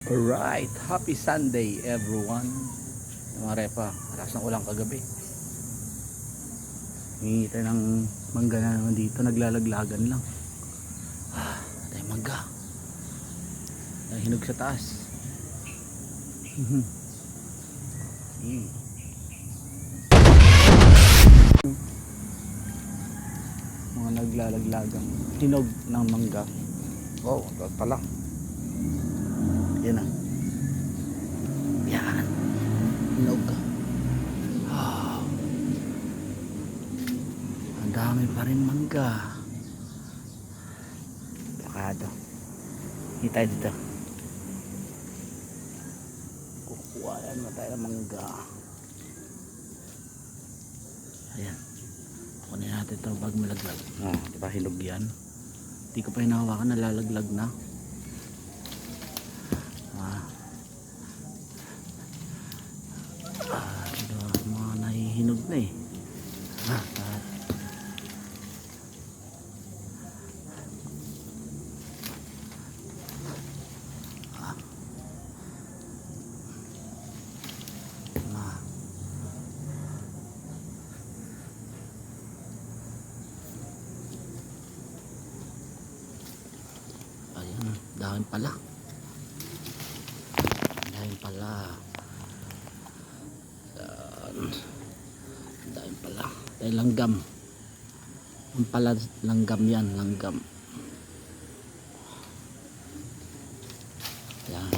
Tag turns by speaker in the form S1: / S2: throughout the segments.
S1: Alright, happy Sunday everyone. Mga repa, alas ng ulang kagabi. Hingi tayo ng mangga na naman dito, naglalaglagan lang. Tayo mangga. Nahinog sa taas. Mga naglalaglagang hinog ng mangga. Oh, agad pa lang. Yan na. Yan. Hinog. Oh. Ang dami pa rin mangga. Plakado. Hindi tayo dito. Kukuha na tayo ng mangga. Ayan. Kunin natin ito bago malaglag. Oh, diba hinog yan? Hindi ko pa hinahawakan, nalalaglag na. Mga nahihinog na eh. Ayan, dahon pala. Dahon pala. Dahil pala dahil langgam ang pala langgam yan, langgam yan.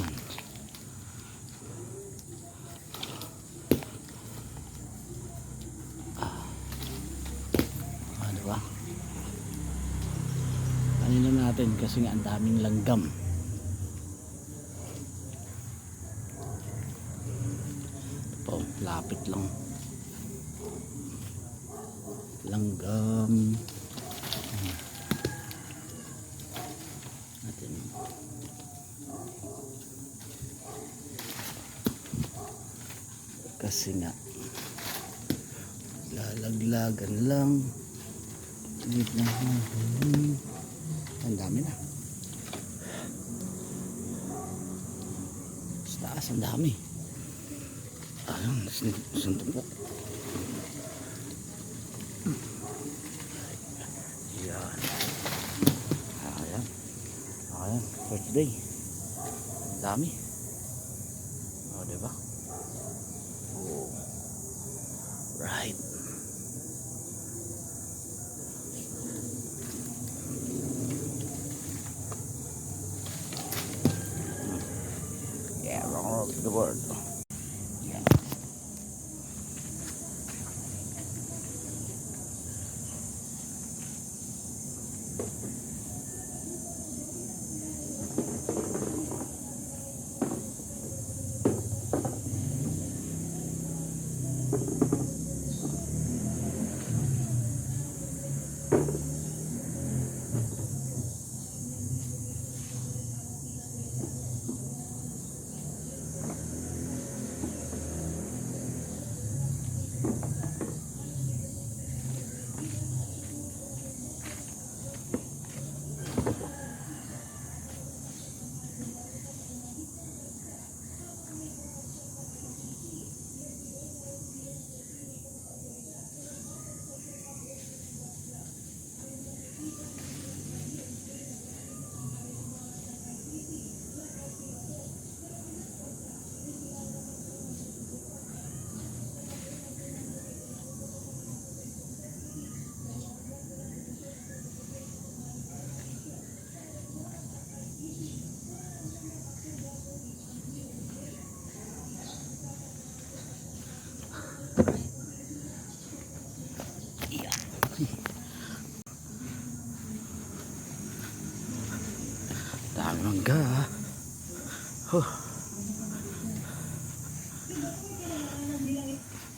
S1: Diba kanina natin kasi nga ang daming langgam. Ito, lapit lang langgam natin. Kasi nga lalaglagan lang na ang dami na sa taas, ang dami. Ayun, suntok. Ayan, first day. Dami. O, diba? Oh. Right. Yeah, wrong to the word. Yeah. Dami mangga.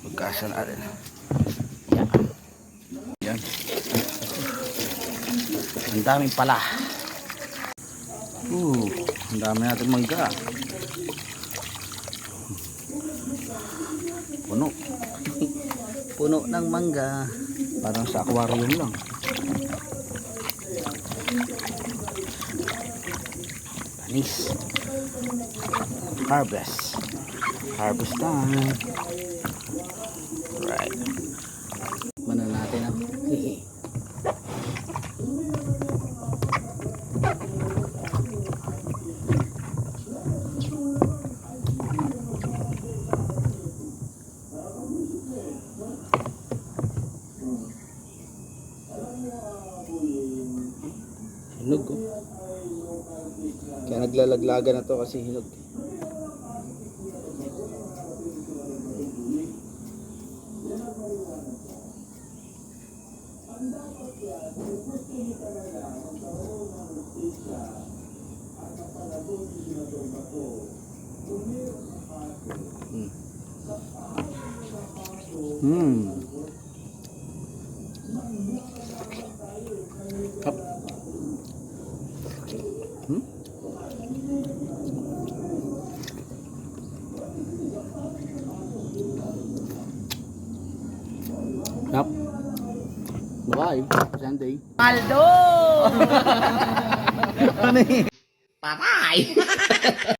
S1: Magkasa natin. Yan. Yan. Ang daming pala. Ang dami natin mangga. Puno. Puno ng mangga. Parang sa aquarium lang. Panis. Harvest. Harvest time. Right. Mana natin ang hihi. Hinog ko. Kaya naglalaglaga na to kasi hinog. Up. Up. Bye. Sunday.
S2: Aldo!
S1: Ano eh?
S2: Patay!